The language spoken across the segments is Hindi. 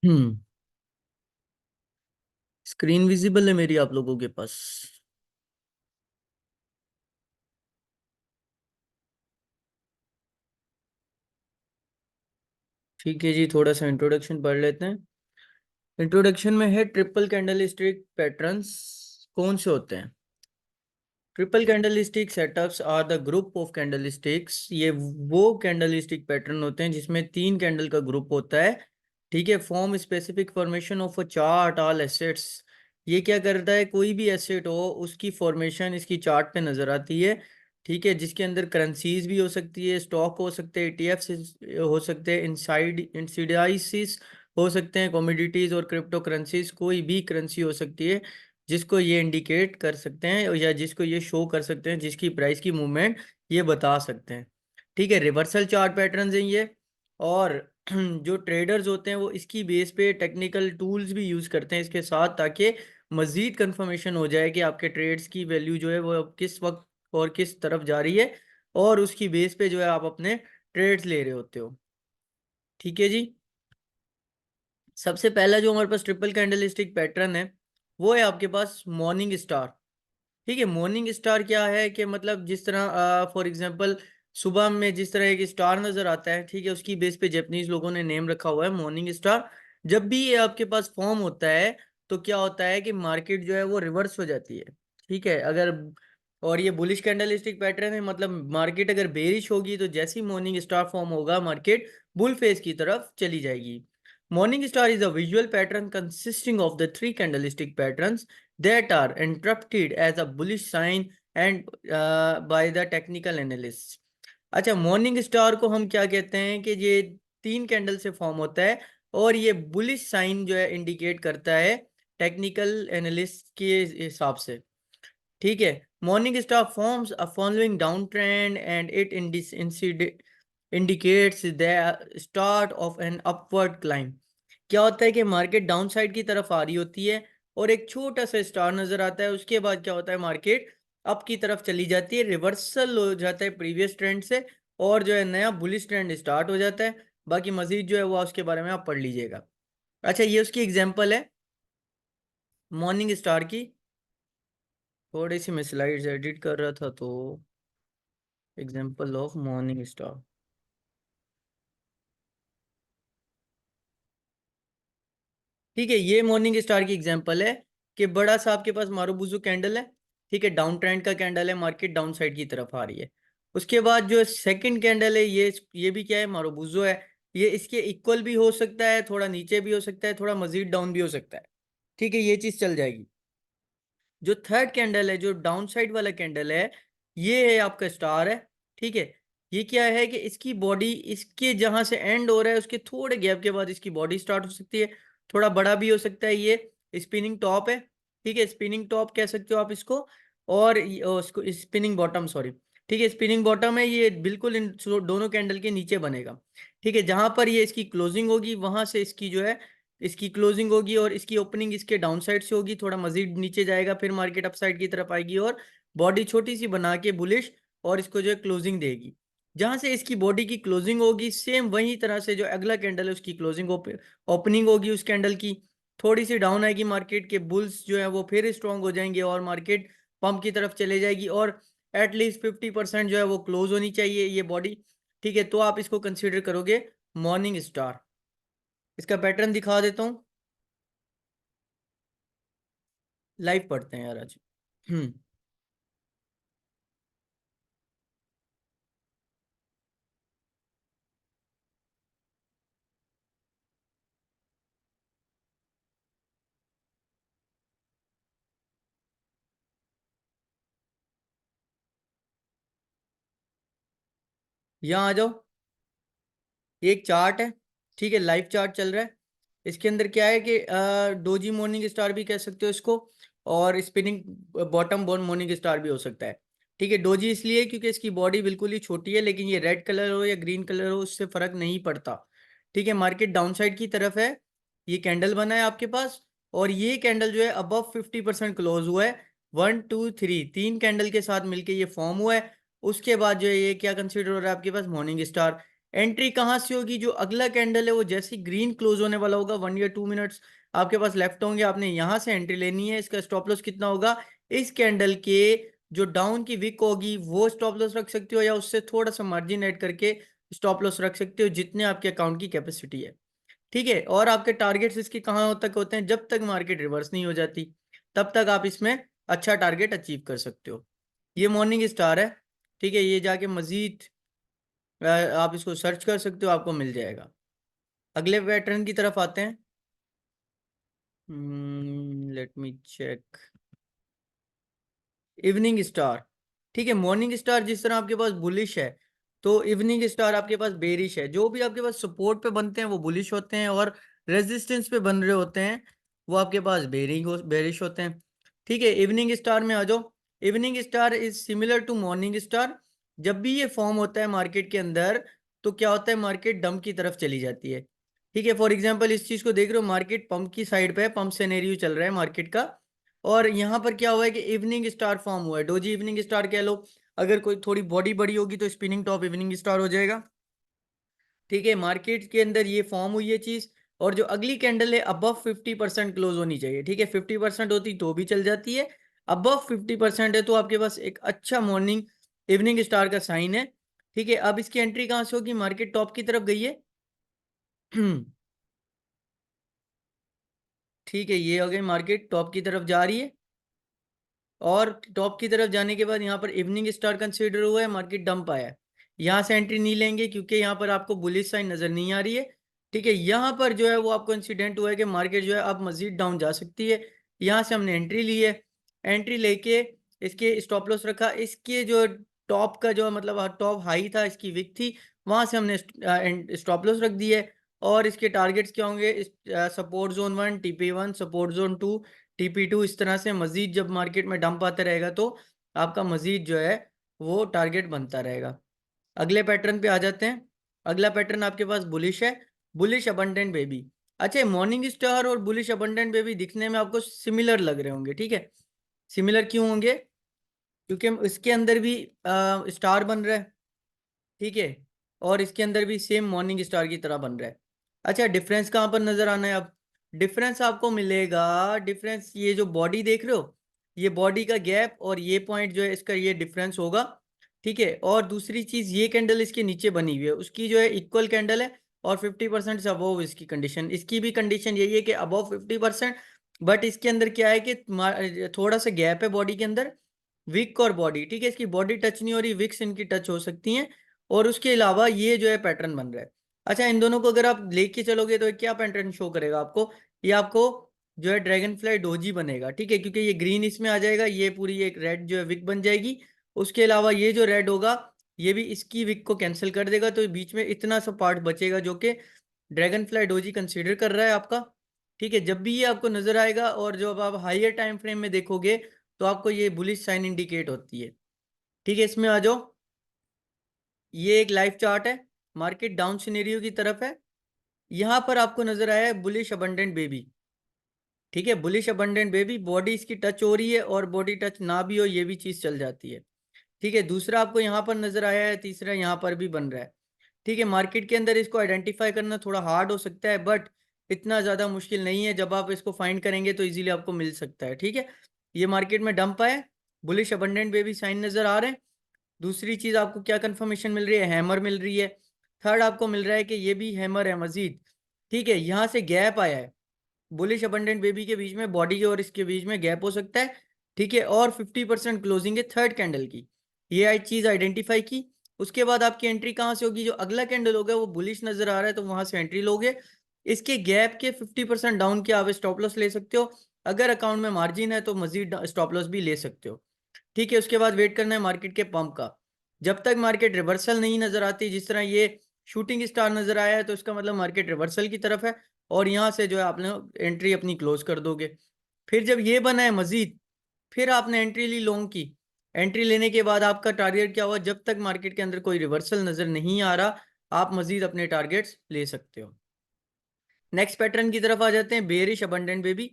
हम्म। स्क्रीन विजिबल है मेरी आप लोगों के पास? ठीक है जी, थोड़ा सा इंट्रोडक्शन पढ़ लेते हैं। इंट्रोडक्शन में है ट्रिपल कैंडलस्टिक पैटर्न्स कौन से होते हैं। Triple candlestick setups are the group of candlesticks. ये वो कैंडलस्टिक पैटर्न होते हैं जिसमें तीन कैंडल का ग्रुप होता है। ठीक है, form specific formation of a chart all assets. ये क्या करता है, कोई भी एसेट हो उसकी फॉर्मेशन इसकी चार्ट पे नजर आती है। ठीक है, जिसके अंदर करेंसीज भी हो सकती है, स्टॉक हो सकते हैं, ईटीएफ हो सकते हैं, इनसाइड इंसिडाइसिस हो सकते हैं, कमोडिटीज और क्रिप्टो करेंसीज, कोई भी करेंसी हो सकती है जिसको ये इंडिकेट कर सकते हैं या जिसको ये शो कर सकते हैं, जिसकी प्राइस की मूवमेंट ये बता सकते हैं। ठीक है, रिवर्सल चार्ट पैटर्न्स हैं ये। और जो ट्रेडर्स होते हैं वो इसकी बेस पे टेक्निकल टूल्स भी यूज करते हैं इसके साथ, ताकि मजीद कंफर्मेशन हो जाए कि आपके ट्रेड्स की वैल्यू जो है वो अब किस वक्त और किस तरफ जा रही है, और उसकी बेस पे जो है आप अपने ट्रेड्स ले रहे होते हो। ठीक है जी। सबसे पहला जो हमारे पास ट्रिपल कैंडलस्टिक पैटर्न है वो है आपके पास मॉर्निंग स्टार। ठीक है, मॉर्निंग स्टार क्या है कि मतलब जिस तरह फॉर एग्जांपल सुबह में जिस तरह एक स्टार नजर आता है, ठीक है, उसकी बेस पे जापानीज लोगों ने नेम रखा हुआ है मॉर्निंग स्टार। जब भी ये आपके पास फॉर्म होता है तो क्या होता है कि मार्केट जो है वो रिवर्स हो जाती है। ठीक है, अगर और ये बुलिश कैंडलस्टिक पैटर्न है, मतलब मार्केट अगर बेरिश होगी तो जैसे ही मॉर्निंग स्टार फॉर्म होगा मार्केट बुल फेस की तरफ चली जाएगी। Morning star is a visual pattern consisting of the three candlestick patterns that are interpreted as a bullish sign and by the technical analysts। अच्छा, मॉर्निंग स्टार को हम क्या कहते हैं कि ये तीन कैंडल से फॉर्म होता है और ये बुलिश साइन जो है इंडिकेट करता है टेक्निकल एनालिस्ट के हिसाब से। ठीक है, morning star forms a following down trend and it indicates the start of an upward climb. क्या होता है कि मार्केट डाउन साइड की तरफ आ रही होती है और एक छोटा सा स्टार नजर आता है, उसके बाद क्या होता है, मार्केट अप की तरफ चली जाती है, रिवर्सल हो जाता है प्रीवियस ट्रेंड से, और जो है नया बुलिश ट्रेंड स्टार्ट हो जाता है। बाकी मजीद जो है वो उसके बारे में आप पढ़ लीजिएगा। अच्छा, ये उसकी एग्जांपल है मॉर्निंग स्टार की। थोड़ी सी मैं स्लाइड्स एडिट कर रहा था तो एग्जांपल ऑफ मॉर्निंग स्टार। ठीक है, ये मॉर्निंग स्टार की एग्जांपल है कि बड़ा सा आपके पास मारुबुजू कैंडल है। ठीक है, डाउन ट्रेंड का कैंडल है, मार्केट डाउन साइड की तरफ आ रही है। उसके बाद जो सेकंड कैंडल है ये भी क्या है, मारुबुजू है। ये इसके इक्वल भी हो सकता है, थोड़ा नीचे भी हो सकता है, थोड़ा मजीद डाउन भी हो सकता है। ठीक है, ये चीज चल जाएगी। जो थर्ड कैंडल है, जो डाउन साइड वाला कैंडल है, ये है आपका स्टार है। ठीक है, ये क्या है कि इसकी बॉडी इसके जहां से एंड हो रहा है उसके थोड़े गैप के बाद इसकी बॉडी स्टार्ट हो सकती है, थोड़ा बड़ा भी हो सकता है। ये स्पिनिंग टॉप है। ठीक है, स्पिनिंग टॉप कह सकते हो आप इसको। और उसको स्पिनिंग बॉटम, सॉरी। ठीक है, स्पिनिंग बॉटम है, ये बिल्कुल इन दोनों कैंडल के नीचे बनेगा। ठीक है, जहां पर ये इसकी क्लोजिंग होगी वहां से इसकी जो है इसकी क्लोजिंग होगी, और इसकी ओपनिंग इसके डाउन साइड से होगी, थोड़ा मजीद नीचे जाएगा, फिर मार्केट अप साइड की तरफ आएगी और बॉडी छोटी सी बना के बुलिश और इसको जो है क्लोजिंग देगी। जहां से इसकी बॉडी की क्लोजिंग होगी सेम वही तरह से जो अगला कैंडल है उसकी क्लोजिंग ओपनिंग होगी उस कैंडल की। थोड़ी सी डाउन आएगी मार्केट के, बुल्स जो है वो फिर स्ट्रांग हो जाएंगे और मार्केट पंप की तरफ चले जाएगी, और एटलीस्ट 50% जो है वो क्लोज होनी चाहिए ये बॉडी। ठीक है, तो आप इसको कंसिडर करोगे मॉर्निंग स्टार। इसका पैटर्न दिखा देता हूँ। लाइव पढ़ते हैं यार आज। हम्म। यहाँ आ जाओ। ये एक चार्ट है। ठीक है, लाइव चार्ट चल रहा है। इसके अंदर क्या है कि डोजी मॉर्निंग स्टार भी कह सकते हो इसको, और spinning bottom bone morning star भी हो सकता है। ठीक है, डोजी इसलिए क्योंकि इसकी बॉडी बिल्कुल ही छोटी है, लेकिन ये रेड कलर हो या ग्रीन कलर हो उससे फर्क नहीं पड़ता। ठीक है, मार्केट डाउन साइड की तरफ है, ये कैंडल बना है आपके पास, और ये कैंडल जो है अबव 50% क्लोज हुआ है। 1 2 3 तीन कैंडल के साथ मिलके ये फॉर्म हुआ है। उसके बाद जो है ये क्या कंसिडर हो रहा है आपके पास, मॉर्निंग स्टार। एंट्री कहाँ से होगी, जो अगला कैंडल है वो जैसे ग्रीन क्लोज होने वाला होगा, 1 या 2 मिनट्स आपके पास लेफ्ट होंगे, आपने यहां से एंट्री लेनी है। इसका स्टॉप लॉस कितना होगा, इस कैंडल के जो डाउन की विक होगी वो स्टॉप लॉस रख सकते हो, या उससे थोड़ा सा मार्जिन ऐड करके स्टॉप लॉस रख सकते हो, जितने आपके अकाउंट की कैपेसिटी है। ठीक है, और आपके टारगेट्स इसके कहाँ तक होते हैं, जब तक मार्केट रिवर्स नहीं हो जाती तब तक आप इसमें अच्छा टारगेट अचीव कर सकते हो। ये मॉर्निंग स्टार है। ठीक है, ये जाके मजीद आप इसको सर्च कर सकते हो, आपको मिल जाएगा। अगले पैटर्न की तरफ आते हैं। Let me check. Evening star. ठीक है, मॉर्निंग स्टार जिस तरह आपके पास बुलिश है, तो इवनिंग स्टार आपके पास बेरिश है। जो भी आपके पास सपोर्ट पे बनते हैं वो बुलिश होते हैं, और रेजिस्टेंस पे बन रहे होते हैं वो आपके पास बेरिश होते हैं। ठीक है, इवनिंग स्टार में आ जाओ। Evening star is similar to morning star. जब भी ये फॉर्म होता है मार्केट के अंदर, तो क्या होता है, मार्केट डंप की तरफ चली जाती है। ठीक है, फॉर एग्जाम्पल इस चीज को देख रहे हो, मार्केट पंप की साइड पे है, पंप सिनेरियो चल रहा है मार्केट का। और यहाँ पर क्या हुआ है कि इवनिंग स्टार फॉर्म हुआ है, डोजी इवनिंग स्टार कह लो। अगर कोई थोड़ी बॉडी बड़ी होगी तो स्पिनिंग टॉप इवनिंग स्टार हो जाएगा। ठीक है, मार्केट के अंदर ये फॉर्म हुई है चीज। और जो अगली कैंडल है अबव 50% क्लोज होनी चाहिए। ठीक है, 50% होती तो भी चल जाती है, अबव 50% है तो आपके पास एक अच्छा मॉर्निंग इवनिंग स्टार का साइन है। ठीक है, अब इसकी एंट्री कहाँ से होगी, मार्केट टॉप की तरफ गई है। ठीक है, ये हो गई, मार्केट टॉप की तरफ जा रही है। और टॉप की तरफ जाने के बाद यहाँ पर इवनिंग स्टार कंसीडर हुआ है, मार्केट डंप आया है। यहाँ से एंट्री नहीं लेंगे क्योंकि यहाँ पर आपको बुलिश साइन नजर नहीं आ रही है। ठीक है, यहाँ पर जो है वो आपको इंसिडेंट हुआ है कि मार्केट जो है अब मजीद डाउन जा सकती है। यहाँ से हमने एंट्री ली है। एंट्री लेके इसके स्टॉप लॉस रखा। इसके जो टॉप का जो मतलब टॉप हाई था, इसकी विक थी, वहां से हमने स्टॉप लॉस रख दी है। और इसके टारगेट्स क्या होंगे, support zone 1, TP1, support zone 2, TP2। इस तरह से मजीद जब मार्केट में डंप आता रहेगा तो आपका मजीद जो है वो टारगेट बनता रहेगा। अगले पैटर्न पे आ जाते हैं। अगला पैटर्न आपके पास बुलिश है, बुलिश अबंडेंट बेबी। अच्छा, मॉर्निंग स्टार और बुलिश अबंडेंट बेबी दिखने में आपको सिमिलर लग रहे होंगे। ठीक है, सिमिलर क्यों होंगे, क्योंकि इसके अंदर भी स्टार बन रहा है। ठीक है, और इसके अंदर भी सेम मॉर्निंग स्टार की तरह बन रहा है। अच्छा, डिफरेंस कहाँ पर नजर आना है अब, डिफरेंस आपको मिलेगा, डिफरेंस ये जो बॉडी देख रहे हो, ये बॉडी का गैप और ये पॉइंट जो है इसका, ये डिफरेंस होगा। ठीक है, और दूसरी चीज, ये कैंडल इसके नीचे बनी हुई है, उसकी जो है इक्वल कैंडल है, और 50% से अबव इसकी कंडीशन, इसकी भी कंडीशन यही है कि अबव 50%। बट इसके अंदर क्या है कि थोड़ा सा गैप है बॉडी के अंदर, विक और बॉडी। ठीक है, इसकी बॉडी टच नहीं हो रही, विक्स इनकी टच हो सकती हैं। और उसके अलावा ये जो है पैटर्न बन रहा है। अच्छा, इन दोनों को अगर आप लेके चलोगे तो क्या पैटर्न शो करेगा आपको, ये आपको जो है ड्रैगन फ्लाई डोजी बनेगा। ठीक है, क्योंकि ये ग्रीन इसमें आ जाएगा, ये पूरी एक रेड जो है विक बन जाएगी। उसके अलावा ये जो रेड होगा, ये भी इसकी विक को कैंसिल कर देगा, तो बीच में इतना सा पार्ट बचेगा जो कि ड्रैगन फ्लाई डोजी कंसिडर कर रहा है आपका। ठीक है, जब भी ये आपको नजर आएगा और जब आप हाइयर टाइम फ्रेम में देखोगे तो आपको ये बुलिश साइन इंडिकेट होती है। ठीक है, इसमें आ जाओ। ये एक लाइव चार्ट है, मार्केट डाउन सिनेरियो की तरफ है। यहां पर आपको नजर आया है बुलिश अबंडेंट बेबी। ठीक है, बुलिश अबंडेंट बेबी, बॉडी इसकी टच हो रही है, और बॉडी टच ना भी हो ये भी चीज चल जाती है। ठीक है, दूसरा आपको यहाँ पर नजर आया है, तीसरा यहाँ पर भी बन रहा है। ठीक है, मार्केट के अंदर इसको आइडेंटिफाई करना थोड़ा हार्ड हो सकता है, बट इतना ज्यादा मुश्किल नहीं है। जब आप इसको फाइंड करेंगे तो इजीली आपको मिल सकता है। ठीक है, ये मार्केट में डंप है, बुलिश अबंडेंट बेबी साइन नजर आ रहे हैं। दूसरी चीज आपको क्या कंफर्मेशन मिल रही है, हैमर मिल रही है। थर्ड आपको मिल रहा है कि ये भी हैमर है मजीद। ठीक है, यहाँ से गैप आया है, बुलिश अबंडेंट बेबी के बीच में, बॉडी के और इसके बीच में गैप हो सकता है। ठीक है, और 50% क्लोजिंग है थर्ड कैंडल की, ये आई चीज आइडेंटिफाई की। उसके बाद आपकी एंट्री कहाँ से होगी, जो अगला कैंडल होगा वो बुलिश नजर आ रहा है तो वहां से एंट्री लोगे। इसके गैप के 50% डाउन के आप स्टॉप लॉस ले सकते हो। अगर अकाउंट में मार्जिन है तो मजीद स्टॉप लॉस भी ले सकते हो। ठीक है, उसके बाद वेट करना है मार्केट के पंप का। जब तक मार्केट रिवर्सल नहीं नजर आती, जिस तरह ये शूटिंग स्टार नजर आया है तो इसका मतलब मार्केट रिवर्सल की तरफ है, और यहाँ से जो है आपने एंट्री अपनी क्लोज कर दोगे। फिर जब ये बना है मजीद, फिर आपने एंट्री ली लॉन्ग की। एंट्री लेने के बाद आपका टारगेट क्या हुआ, जब तक मार्केट के अंदर कोई रिवर्सल नजर नहीं आ रहा आप मजीद अपने टारगेट्स ले सकते हो। नेक्स्ट पैटर्न की तरफ आ जाते हैं, बेरिश अबंडेंट बेबी।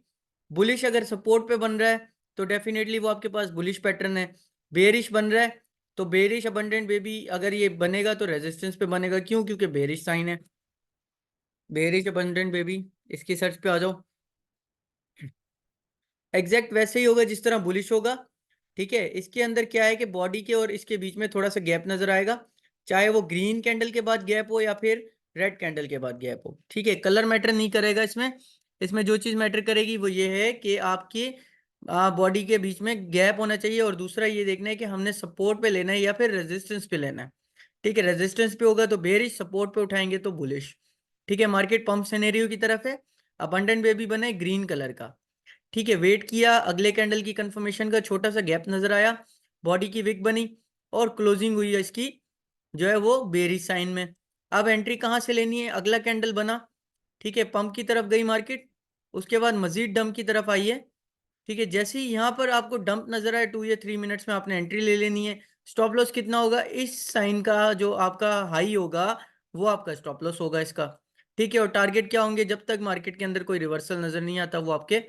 बुलिश अगर सपोर्ट पे बन रहा है तो डेफिनेटली वो आपके पास बुलिश पैटर्न है। बेरिश बन रहा है तो बेरिश अबंडेंट बेबी अगर ये बनेगा तो रेजिस्टेंस पे बनेगा, क्यों? क्योंकि बेरिश साइन है। बेरिश अबंडेंट बेबी, इसकी सर्च पे आ जाओ। एग्जैक्ट वैसे ही होगा जिस तरह बुलिश होगा। ठीक है, इसके अंदर क्या है कि बॉडी के और इसके बीच में थोड़ा सा गैप नजर आएगा, चाहे वो ग्रीन कैंडल के बाद गैप हो या फिर रेड कैंडल के बाद गैप हो। ठीक है, कलर मैटर नहीं करेगा इसमें। इसमें जो चीज मैटर करेगी वो ये है कि आपकी बॉडी के बीच में गैप होना चाहिए, और दूसरा ये देखना है कि हमने सपोर्ट पे लेना है या फिर रेजिस्टेंस पे लेना है। ठीक है, रेजिस्टेंस पे होगा तो बेरिश, सपोर्ट पे उठाएंगे तो बुलिश। ठीक है, मार्केट पंप सिनेरियो की तरफ है। अबंडेंट बेबी बना है ग्रीन कलर का। ठीक है, वेट किया, अगले कैंडल की कंफर्मेशन का छोटा सा गैप नजर आया, बॉडी की विक बनी और क्लोजिंग हुई है इसकी जो है वो बेरिश साइन में। अब एंट्री कहाँ से लेनी है? अगला कैंडल बना, ठीक है, पंप की तरफ गई मार्केट, उसके बाद मजीद डंप की तरफ आई है। ठीक है, जैसे ही यहाँ पर आपको डंप नजर आए 2 या 3 मिनट्स में आपने एंट्री ले लेनी है। स्टॉप लॉस कितना होगा? इस साइन का जो आपका हाई होगा वो आपका स्टॉप लॉस होगा इसका। ठीक है, और टारगेट क्या होंगे? जब तक मार्केट के अंदर कोई रिवर्सल नजर नहीं आता वो आपके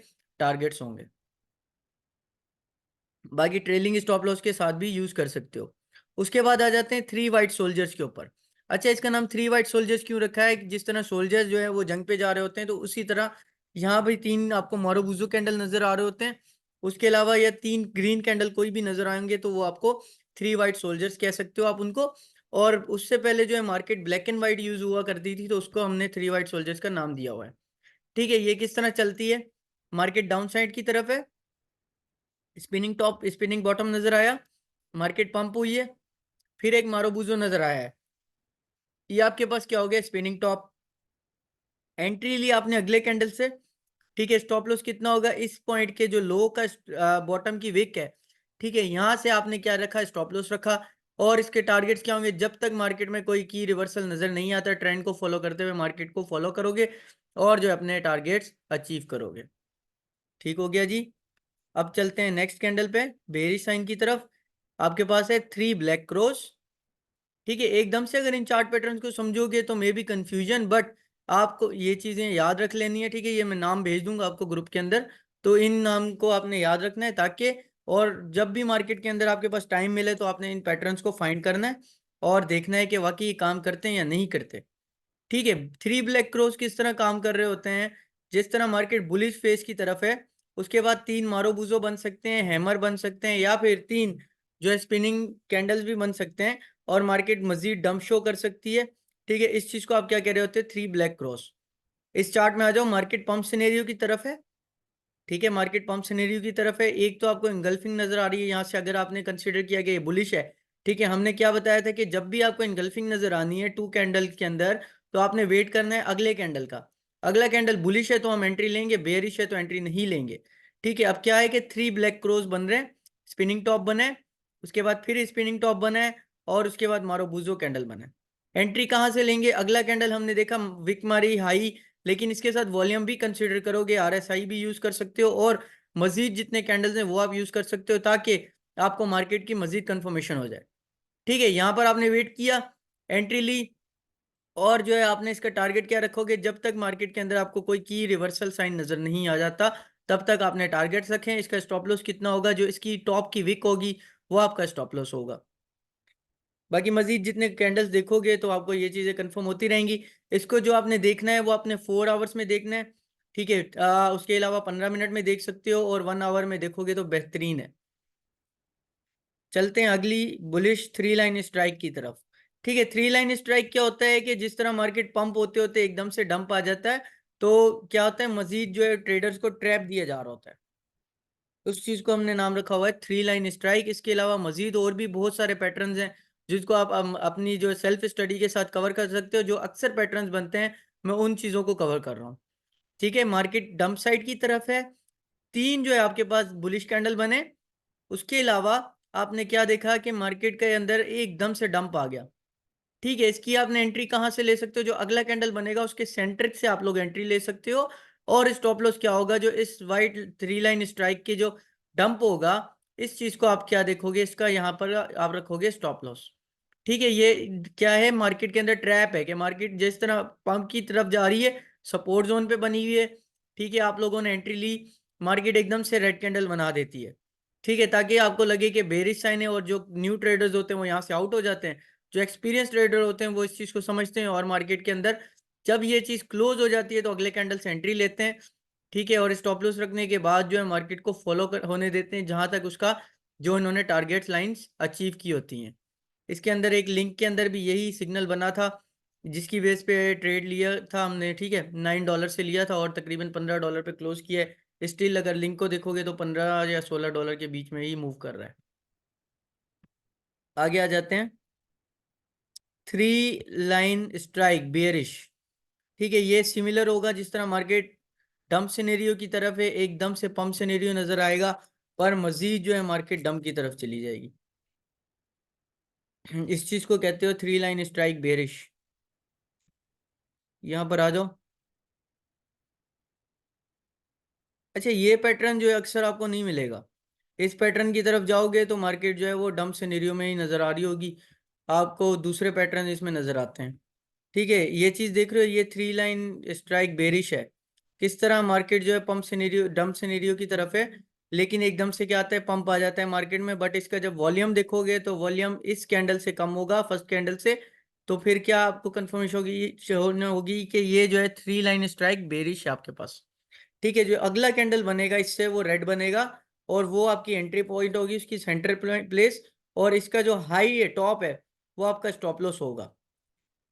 टारगेट्स होंगे। बाकी ट्रेलिंग स्टॉप लॉस के साथ भी यूज कर सकते हो। उसके बाद आ जाते हैं थ्री वाइट सोल्जर्स के ऊपर। अच्छा, इसका नाम थ्री वाइट सोल्जर्स क्यों रखा है? जिस तरह सोल्जर्स जो है वो जंग पे जा रहे होते हैं, तो उसी तरह यहाँ भी तीन आपको मारुबुजू कैंडल नजर आ रहे होते हैं। उसके अलावा या तीन ग्रीन कैंडल कोई भी नजर आएंगे तो वो आपको थ्री वाइट सोल्जर्स कह सकते हो आप उनको। और उससे पहले जो है market black and white use हुआ करती थी, तो उसको हमने थ्री वाइट सोल्जर्स का नाम दिया हुआ है। ठीक है, ये किस तरह चलती है? मार्केट डाउन साइड की तरफ है, स्पिनिंग टॉप स्पिनिंग बॉटम नजर आया, मार्केट पंप हुई है, फिर एक मारोबूजो नजर आया है। ये आपके पास क्या हो गया? Spinning top. एंट्री ली आपने अगले कैंडल से। ठीक है, स्टॉप लॉस कितना होगा? इस पॉइंट के जो लो का बॉटम की विक है, ठीक है, यहां से आपने क्या रखा? स्टॉप लॉस रखा। और इसके टारगेट्स क्या होंगे? जब तक मार्केट में कोई की रिवर्सल नजर नहीं आता, ट्रेंड को फॉलो करते हुए मार्केट को फॉलो करोगे और जो है अपने टारगेट्स अचीव करोगे। ठीक हो गया जी। अब चलते हैं नेक्स्ट कैंडल पे, बेरिश साइन की तरफ। आपके पास है थ्री ब्लैक क्रॉस। ठीक है, एकदम से अगर इन चार्ट पैटर्न्स को समझोगे तो मे बी कंफ्यूजन, बट आपको ये चीजें याद रख लेनी है। ठीक है, ये मैं नाम भेज दूंगा आपको ग्रुप के अंदर, तो इन नाम को आपने याद रखना है ताकि और जब भी मार्केट के अंदर आपके पास टाइम मिले तो आपने इन पैटर्न्स को फाइंड करना है और देखना है कि वाकई ये काम करते हैं या नहीं करते। ठीक है, थ्री ब्लैक क्रोस किस तरह काम कर रहे होते हैं? जिस तरह मार्केट बुलिश फेस की तरफ है, उसके बाद तीन मारोबूजो बन सकते हैं, हैमर बन सकते हैं, या फिर तीन जो है स्पिनिंग कैंडल्स भी बन सकते हैं, और मार्केट मजीद डंप शो कर सकती है। ठीक है, इस चीज को आप क्या कह रहे होते हैं? Three black cross. इस चार्ट में आ जाओ, मार्केट पंप सिनेरियो की तरफ है। ठीक है, मार्केट पंप सिनेरियो की तरफ है। एक तो आपको इंगल्फिंग नजर आ रही है यहाँ से, अगर आपने कंसिडर किया कि ये बुलिश है। ठीक है, हमने क्या बताया था कि जब भी आपको इंगल्फिंग नजर आनी है टू कैंडल के अंदर, तो आपने वेट करना है अगले कैंडल का। अगला कैंडल बुलिश है तो हम एंट्री लेंगे, बेयरिश है तो एंट्री नहीं लेंगे। ठीक है, अब क्या है कि थ्री ब्लैक क्रोस बन रहे हैं, स्पिनिंग टॉप बना है, उसके बाद फिर स्पिनिंग टॉप बना है, और उसके बाद मारोबूजो कैंडल बना है। एंट्री कहाँ से लेंगे? अगला कैंडल हमने देखा विक मारी हाई, लेकिन इसके साथ वॉल्यूम भी कंसिडर करोगे, आरएसआई भी यूज कर सकते हो, और मजीद जितने कैंडल्स हैं वो आप यूज कर सकते हो ताकि आपको मार्केट की मजीद कंफर्मेशन हो जाए। ठीक है, यहां पर आपने वेट किया, एंट्री ली, और जो है आपने इसका टारगेट क्या रखोगे? जब तक मार्केट के अंदर आपको कोई की रिवर्सल साइन नजर नहीं आ जाता तब तक आपने टारगेट्स रखें। इसका स्टॉप लॉस कितना होगा? जो इसकी टॉप की विक होगी वो आपका स्टॉप लॉस होगा। बाकी मजीद जितने कैंडल्स देखोगे तो आपको ये चीजें कंफर्म होती रहेंगी। इसको जो आपने देखना है वो आपने 4 आवर्स में देखना है। ठीक है, उसके अलावा 15 मिनट में देख सकते हो, और 1 आवर में देखोगे तो बेहतरीन है। चलते हैं अगली बुलिश थ्री लाइन स्ट्राइक की तरफ। ठीक है, थ्री लाइन स्ट्राइक क्या होता है कि जिस तरह मार्केट पंप होते होते एकदम से डंप आ जाता है, तो क्या होता है, मजीद जो है ट्रेडर्स को ट्रैप दिया जा रहा होता है। उस चीज को हमने नाम रखा हुआ है थ्री लाइन स्ट्राइक। इसके अलावा मजीद और भी बहुत सारे पैटर्न्स हैं जिसको आप अपनी जो सेल्फ स्टडी के साथ कवर कर सकते हो। जो अक्सर पैटर्न्स बनते हैं मैं उन चीजों को कवर कर रहा हूँ। ठीक है, मार्केट डंप साइड की तरफ है, तीन जो है आपके पास बुलिश कैंडल बने। उसके अलावा आपने क्या देखा कि मार्केट के अंदर एकदम से डंप आ गया। ठीक है, इसकी आपने एंट्री कहाँ से ले सकते हो? जो अगला कैंडल बनेगा उसके सेंटर से आप लोग एंट्री ले सकते हो। और स्टॉप लॉस क्या होगा? जो इस वाइट थ्री लाइन स्ट्राइक के जो डंप होगा, इस चीज को आप क्या देखोगे? इसका यहाँ पर आप रखोगे स्टॉप लॉस। ठीक है, ये क्या है? मार्केट के अंदर ट्रैप है कि मार्केट जिस तरह पंप की तरफ जा रही है, सपोर्ट जोन पे बनी हुई है। ठीक है, आप लोगों ने एंट्री ली, मार्केट एकदम से रेड कैंडल बना देती है। ठीक है, ताकि आपको लगे कि बेरिश साइन है, और जो न्यू ट्रेडर्स होते हैं वो यहाँ से आउट हो जाते हैं। जो एक्सपीरियंस ट्रेडर होते हैं वो इस चीज को समझते हैं, और मार्केट के अंदर जब ये चीज क्लोज हो जाती है तो अगले कैंडल से एंट्री लेते हैं। ठीक है, और स्टॉप लॉस रखने के बाद जो है मार्केट को फॉलो होने देते हैं जहां तक उसका जो इन्होंने टारगेट लाइंस अचीव की होती हैं। इसके अंदर एक लिंक के अंदर भी यही सिग्नल बना था, जिसकी बेस पे ट्रेड लिया था हमने। ठीक है, $9 से लिया था और तकरीबन $15 पे क्लोज किया है। स्टिल अगर लिंक को देखोगे तो 15 या $16 के बीच में ही मूव कर रहा है। आगे आ जाते हैं। Three line strike bearish. ठीक है, ये सिमिलर होगा जिस तरह मार्केट डंप सिनेरियो की तरफ है, एकदम से पंप सिनेरियो नजर आएगा, पर मजीद जो है मार्केट डंप की तरफ चली जाएगी। इस चीज को कहते हो थ्री लाइन स्ट्राइक बेयरिश। यहां पर आ जाओ। अच्छा, ये पैटर्न जो है अक्सर आपको नहीं मिलेगा। इस पैटर्न की तरफ जाओगे तो मार्केट जो है वो डंप सिनेरियो में ही नजर आ रही होगी। आपको दूसरे पैटर्न इसमें नजर आते हैं। ठीक है, ये चीज देख रहे हो, ये थ्री लाइन स्ट्राइक बेरिश है। किस तरह मार्केट जो है पंप सिनेरियो डंप सिनेरियो की तरफ है, लेकिन एकदम से क्या आता है, पंप आ जाता है मार्केट में। बट इसका जब वॉल्यूम देखोगे तो वॉल्यूम इस कैंडल से कम होगा, फर्स्ट कैंडल से। तो फिर क्या आपको कंफर्मेशन होगी कि ये जो है थ्री लाइन स्ट्राइक बेरिश है आपके पास। ठीक है, जो अगला कैंडल बनेगा इससे वो रेड बनेगा, और वो आपकी एंट्री पॉइंट होगी, उसकी सेंटर प्लेस। और इसका जो हाई है, टॉप है, वो आपका स्टॉप लॉस होगा।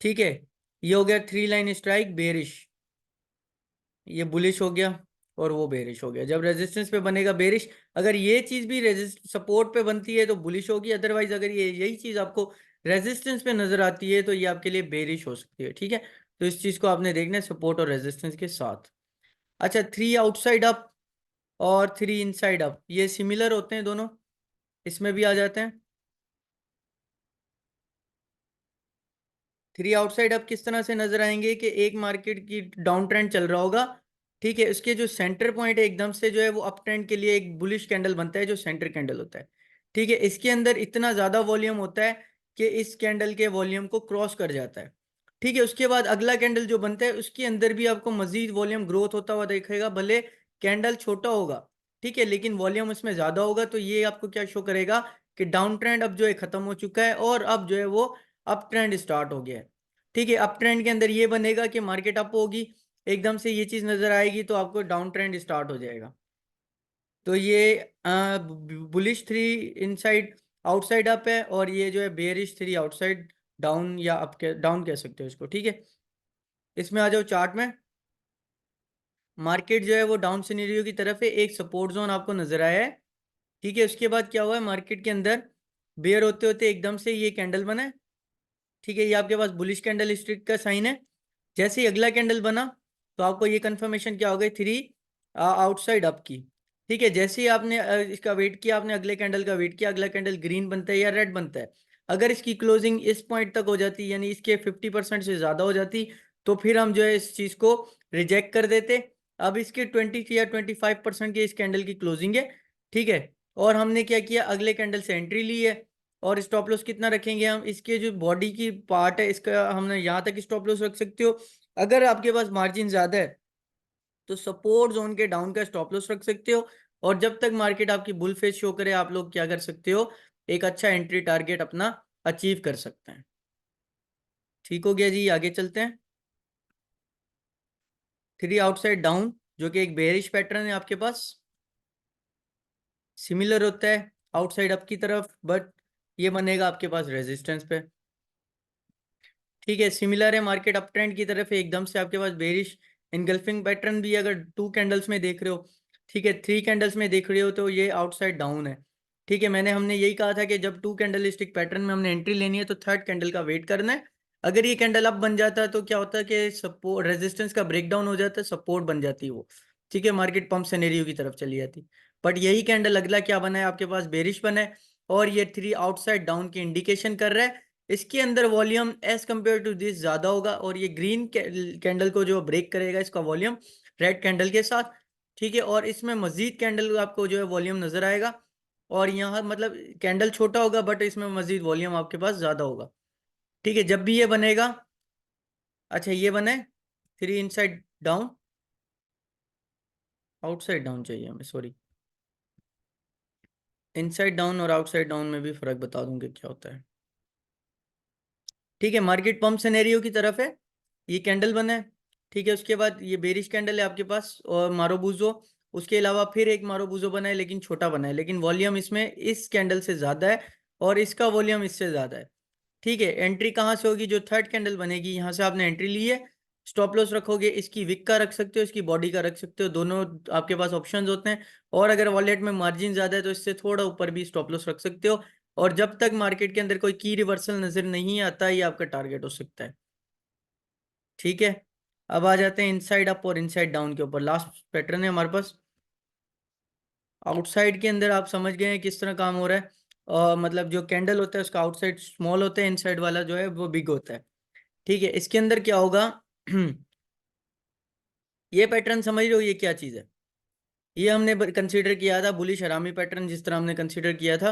ठीक है, ये हो गया थ्री लाइन स्ट्राइक बेरिश। ये बुलिश हो गया, और वो बेरिश हो गया। जब रेजिस्टेंस पे बनेगा बेरिश, अगर ये चीज भी रेजिस्ट सपोर्ट पे बनती है तो बुलिश होगी। अदरवाइज अगर ये यही चीज आपको रेजिस्टेंस पे नजर आती है तो ये आपके लिए बेरिश हो सकती है। ठीक है, तो इस चीज को आपने देखना है सपोर्ट और रेजिस्टेंस के साथ। अच्छा, थ्री आउटसाइड अप और थ्री इनसाइड अप, ये सिमिलर होते हैं दोनों, इसमें भी आ जाते हैं। थ्री आउटसाइड अप किस तरह से नजर आएंगे कि एक मार्केट की डाउन ट्रेंड चल रहा होगा। ठीक है, इसके जो सेंटर पॉइंट है एकदम से जो है वो अप ट्रेंड के लिए एक बुलिश कैंडल बनता है, जो सेंटर कैंडल होता है। ठीक है, इसके अंदर इतना ज्यादा वॉल्यूम होता है कि इस कैंडल के वॉल्यूम को क्रॉस कर जाता है। ठीक है, उसके बाद अगला कैंडल जो बनता है उसके अंदर भी आपको मजीद वॉल्यूम ग्रोथ होता हुआ दिखेगा, भले कैंडल छोटा होगा। ठीक है, लेकिन वॉल्यूम उसमें ज्यादा होगा, तो ये आपको क्या शो करेगा कि डाउन ट्रेंड अब जो है खत्म हो चुका है, और अब जो है वो अप ट्रेंड स्टार्ट हो गया है। ठीक है, अप ट्रेंड के अंदर ये बनेगा कि मार्केट अप होगी, एकदम से ये चीज नजर आएगी तो आपको डाउन ट्रेंड स्टार्ट हो जाएगा। तो ये bullish three inside outside up है, और ये जो है बेयरिश थ्री आउटसाइड डाउन, या अप के डाउन कह सकते हो इसको। ठीक है, इसमें आ जाओ चार्ट में। मार्केट जो है वो डाउन सिनेरियो की तरफ है, एक सपोर्ट जोन आपको नजर आया है। ठीक है, उसके बाद क्या हुआ है, मार्केट के अंदर बेयर होते होते एकदम से ये कैंडल बना है। ठीक है, ये आपके पास बुलिश कैंडल स्टिक का साइन है। जैसे ही अगला कैंडल बना तो आपको ये कंफर्मेशन क्या हो गई, थ्री आउटसाइड अप की। ठीक है, जैसे ही आपने इसका वेट किया, आपने अगले कैंडल का वेट किया, अगला कैंडल ग्रीन बनता है या रेड बनता है। अगर इसकी क्लोजिंग इस पॉइंट तक हो जाती, यानी इसके 50% से ज्यादा हो जाती, तो फिर हम जो है इस चीज को रिजेक्ट कर देते। अब इसके 20 या 25% की इस कैंडल की क्लोजिंग है। ठीक है, और हमने क्या किया, अगले कैंडल से एंट्री ली है। और स्टॉप लॉस कितना रखेंगे हम, इसके जो बॉडी की पार्ट है इसका हमने यहाँ तक स्टॉप लॉस रख सकते हो। अगर आपके पास मार्जिन ज्यादा है तो सपोर्ट जोन के डाउन का स्टॉप लॉस रख सकते हो। और जब तक मार्केट आपकी बुल फेस शो करे, आप लोग क्या कर सकते हो, एक अच्छा एंट्री टारगेट अपना अचीव कर सकते हैं। ठीक हो गया जी, आगे चलते हैं। थ्री आउटसाइड डाउन, जो कि एक बेरिश पैटर्न है आपके पास, सिमिलर होता है आउटसाइड अप की तरफ, बट ये बनेगा आपके पास रेजिस्टेंस पे। ठीक है, सिमिलर है, मार्केट अप ट्रेंड की तरफ है, एकदम से आपके पास बेरिश इनगल्फिंग पैटर्न भी अगर टू कैंडल्स में देख रहे हो। ठीक है, थ्री कैंडल्स में देख रहे हो तो ये आउटसाइड डाउन है। ठीक है, हमने यही कहा था कि जब टू कैंडल स्टिक पैटर्न में हमने एंट्री लेनी है तो थर्ड कैंडल का वेट करना है। अगर ये कैंडल अप बन जाता है तो क्या होता है कि सपोर्ट रेजिस्टेंस का ब्रेकडाउन हो जाता है, सपोर्ट बन जाती है वो। ठीक है, मार्केट पंप सिनेरियो की तरफ चली जाती। बट यही कैंडल अगला क्या बना है आपके पास, बेरिश बना है, और ये थ्री आउटसाइड डाउन की इंडिकेशन कर रहा है। इसके अंदर volume as compare to this ज्यादा होगा, और ये ग्रीन कैंडल को जो ब्रेक करेगा इसका वॉल्यूम रेड कैंडल के साथ। ठीक है, और इसमें मजीद कैंडल आपको जो है वॉल्यूम नजर आएगा। और यहाँ मतलब कैंडल छोटा होगा बट इसमें मजीद वॉल्यूम आपके पास ज्यादा होगा। ठीक है, जब भी ये बनेगा, अच्छा ये बने three inside down, outside down चाहिए हमें, सॉरी। इनसाइड डाउन और आउटसाइड डाउन में भी फर्क बता दूंगे क्या होता है। ठीक है, मार्केट पंप सिनेरियो की तरफ है, ये कैंडल बना है। ठीक है, उसके बाद ये बेरिश कैंडल है आपके पास और मारोबूजो। उसके अलावा फिर एक मारोबूजो बना है लेकिन छोटा बना है, लेकिन वॉल्यूम इसमें इस कैंडल से ज्यादा है और इसका वॉल्यूम इससे ज्यादा है। ठीक है, एंट्री कहाँ से होगी, जो थर्ड कैंडल बनेगी यहाँ से आपने एंट्री ली है। स्टॉप लॉस रखोगे, इसकी विक का रख सकते हो, इसकी बॉडी का रख सकते हो, दोनों आपके पास ऑप्शंस होते हैं। और अगर वॉलेट में मार्जिन ज्यादा है तो इससे थोड़ा ऊपर भी स्टॉप लॉस रख सकते हो। और जब तक मार्केट के अंदर कोई की रिवर्सल नजर नहीं आता, ये आपका टारगेट हो सकता है। ठीक है, अब आ जाते हैं इनसाइड अप और इनसाइड डाउन के ऊपर। लास्ट पैटर्न है हमारे पास। आउटसाइड के अंदर आप समझ गए हैं किस तरह काम हो रहा है। मतलब जो कैंडल होता है उसका आउटसाइड स्मॉल होता है, इनसाइड वाला जो है वो बिग होता है। ठीक है, इसके अंदर क्या होगा ये पैटर्न समझ रहे हो, ये क्या चीज है। ये हमने कंसीडर किया था बुलिश हरामी पैटर्न, जिस तरह हमने कंसीडर किया था।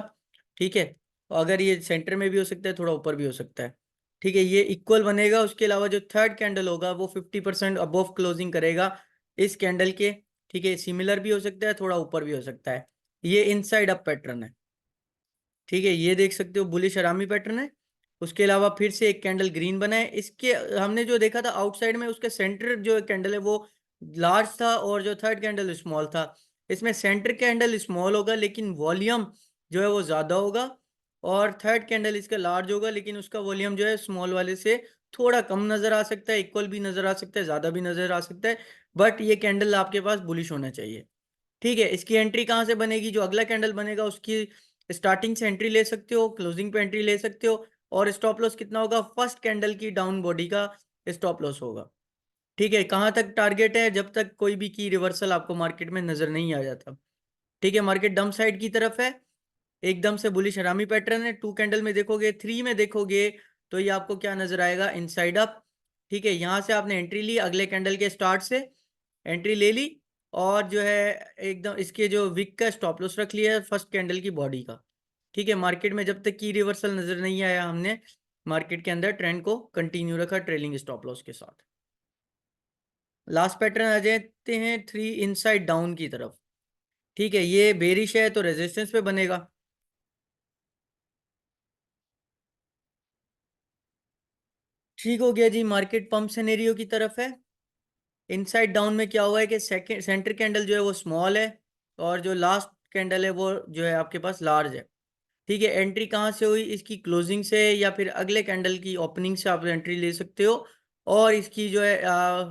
ठीक है, अगर ये सेंटर में भी हो सकता है, थोड़ा ऊपर भी हो सकता है। ठीक है, ये इक्वल बनेगा। उसके अलावा जो थर्ड कैंडल होगा वो 50% अबव क्लोजिंग करेगा इस कैंडल के। ठीक है, सिमिलर भी हो सकता है, थोड़ा ऊपर भी हो सकता है। ये इनसाइड अप पैटर्न है। ठीक है, ये देख सकते हो बुलिश हरामी पैटर्न है। उसके अलावा फिर से एक कैंडल ग्रीन बना है। इसके हमने जो देखा था आउटसाइड में, उसके सेंटर जो कैंडल है वो लार्ज था और जो थर्ड कैंडल स्मॉल था। इसमें सेंटर कैंडल स्मॉल होगा लेकिन वॉल्यूम जो है वो ज्यादा होगा। और थर्ड कैंडल इसका लार्ज होगा लेकिन उसका वॉल्यूम जो है स्मॉल वाले से थोड़ा कम नजर आ सकता है, इक्वल भी नजर आ सकता है, ज्यादा भी नजर आ सकता है। बट ये कैंडल आपके पास बुलिश होना चाहिए। ठीक है, इसकी एंट्री कहाँ से बनेगी, जो अगला कैंडल बनेगा उसकी स्टार्टिंग से एंट्री ले सकते हो, क्लोजिंग पे एंट्री ले सकते हो। और स्टॉप लॉस कितना होगा, फर्स्ट कैंडल की डाउन बॉडी का स्टॉप लॉस होगा। ठीक है, कहाँ तक टारगेट है, जब तक कोई भी की रिवर्सल आपको मार्केट में नजर नहीं आ जाता। ठीक है, मार्केट डम साइड की तरफ है, एकदम से बुलिश हरामी पैटर्न है। टू कैंडल में देखोगे, थ्री में देखोगे तो ये आपको क्या नजर आएगा, इनसाइड अप। ठीक है, यहां से आपने एंट्री ली अगले कैंडल के स्टार्ट से, एंट्री ले ली। और जो है एकदम इसके जो विक का स्टॉप लॉस रख लिया है फर्स्ट कैंडल की बॉडी का। ठीक है, मार्केट में जब तक की रिवर्सल नजर नहीं आया, हमने मार्केट के अंदर ट्रेंड को कंटिन्यू रखा ट्रेलिंग स्टॉप लॉस के साथ। लास्ट पैटर्न आ जाते हैं थ्री इनसाइड डाउन की तरफ। ठीक है, ये बेरिश है तो रेजिस्टेंस पे बनेगा। ठीक हो गया जी, मार्केट पंप सिनेरियो की तरफ है। इनसाइड डाउन में क्या हुआ है कि सेकंड सेंटर कैंडल जो है वो स्मॉल है और जो लास्ट कैंडल है वो जो है आपके पास लार्ज है। ठीक है, एंट्री कहाँ से हुई, इसकी क्लोजिंग से या फिर अगले कैंडल की ओपनिंग से आप एंट्री ले सकते हो। और इसकी जो है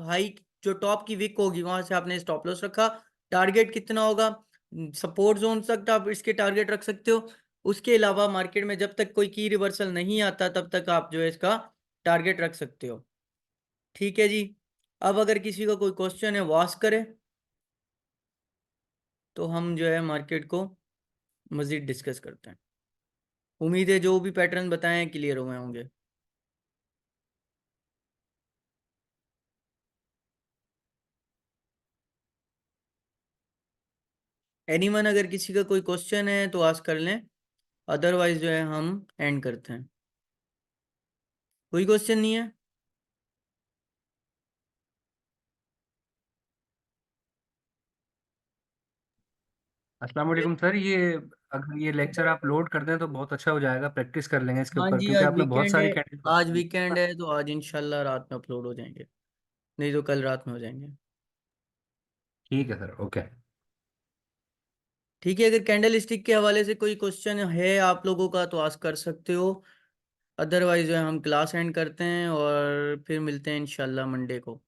हाई, जो टॉप की विक होगी वहां से आपने स्टॉप लॉस रखा। टारगेट कितना होगा, सपोर्ट जोन तक आप इसके टारगेट रख सकते हो। उसके अलावा मार्केट में जब तक कोई की रिवर्सल नहीं आता तब तक आप जो है इसका टारगेट रख सकते हो। ठीक है जी, अब अगर किसी का कोई क्वेश्चन है वो आस्क करे, तो हम जो है मार्केट को मजीद डिस्कस करते हैं। उम्मीद है जो भी पैटर्न बताए हैं क्लियर हुए होंगे। एनीवन, अगर किसी का कोई क्वेश्चन है तो आस्क कर लें, अदरवाइज जो है हम एंड करते हैं। कोई क्वेश्चन नहीं है। अस्सलाम वालेकुम सर। ये अगर ये लेक्चर आप लोड कर दें तो बहुत अच्छा हो जाएगा, प्रैक्टिस कर लेंगे इसके हाँ ऊपर, जी, क्योंकि आज आपने बहुत वीकेंड है। सारी कैंडिडेट आज बताई वीकेंड है। है तो आज इंशाल्लाह रात में अपलोड हो जाएंगे, नहीं तो कल रात में हो जाएंगे। ठीक है सर, ओके। ठीक है, अगर कैंडल स्टिक के हवाले से कोई क्वेश्चन है आप लोगों का तो आस्क कर सकते हो। अदरवाइज जो है हम क्लास एंड करते हैं और फिर मिलते हैं इंशाल्लाह मंडे को।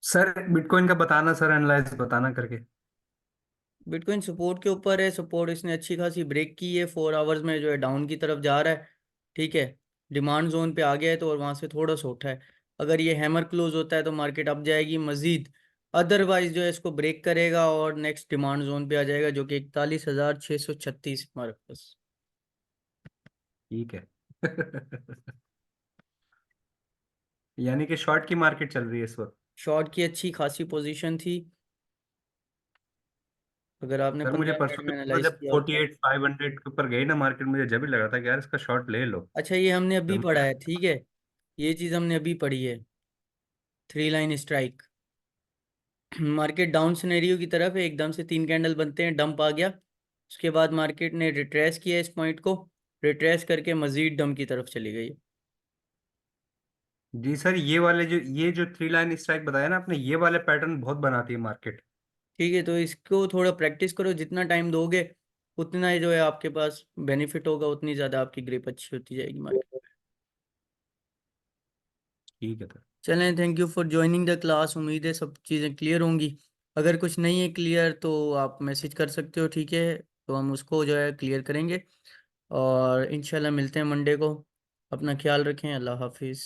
सर बिटकॉइन का बताना, सर एनालाइज बताना करके। बिटकॉइन सपोर्ट के ऊपर है, सपोर्ट इसने अच्छी खासी ब्रेक की है, 4 आवर्स में जो है डाउन की तरफ जा रहा है। ठीक है, डिमांड जोन पे आ गया है तो और वहां से थोड़ा सा उठा है। अगर ये हैमर क्लोज होता है तो मार्केट अप जाएगी मजीद। अदरवाइज जो है इसको ब्रेक करेगा और नेक्स्ट डिमांड जोन पे आ जाएगा जो कि 41,636 हमारे पास। ठीक है। यानी कि शॉर्ट की मार्केट चल रही है इस वक्त। शॉर्ट की अच्छी खासी पोजीशन थी, अगर आपने सर मुझे 15 मिनट परसों में की सुबह एनालाइज जब किया होता। 48,500 के ऊपर गई ना मार्केट, मुझे जब भी लगा था कि यार इसका शॉर्ट ले लो। अच्छा, ये हमने अभी तो पढ़ा है, ठीक है, ये चीज़ हमने अभी पढ़ी है, three line strike. Market down scenario की तरफ है, एकदम से 3 कैंडल बनते हैं, डंप आ गया। उसके बाद मार्केट ने रिट्रेस किया इस पॉइंट को, रिट्रेस करके मजीद डंप की तरफ चली गई। जी सर, ये जो थ्री लाइन स्ट्राइक बताया ना आपने, ये वाले पैटर्न बहुत बनाती है मार्केट। ठीक है, तो इसको थोड़ा प्रैक्टिस करो, जितना टाइम दोगे उतना ही जो है आपके पास बेनिफिट होगा, उतनी ज़्यादा आपकी ग्रिप अच्छी होती जाएगी मार्केट। ठीक है सर। चलें, thank you for joining the class. उम्मीद है सब चीज़ें क्लियर होंगी। अगर कुछ नहीं है क्लियर तो आप मैसेज कर सकते हो, ठीक है, तो हम उसको जो है क्लियर करेंगे। और इंशाल्लाह मिलते हैं मंडे को। अपना ख्याल रखें, अल्लाह हाफिज़।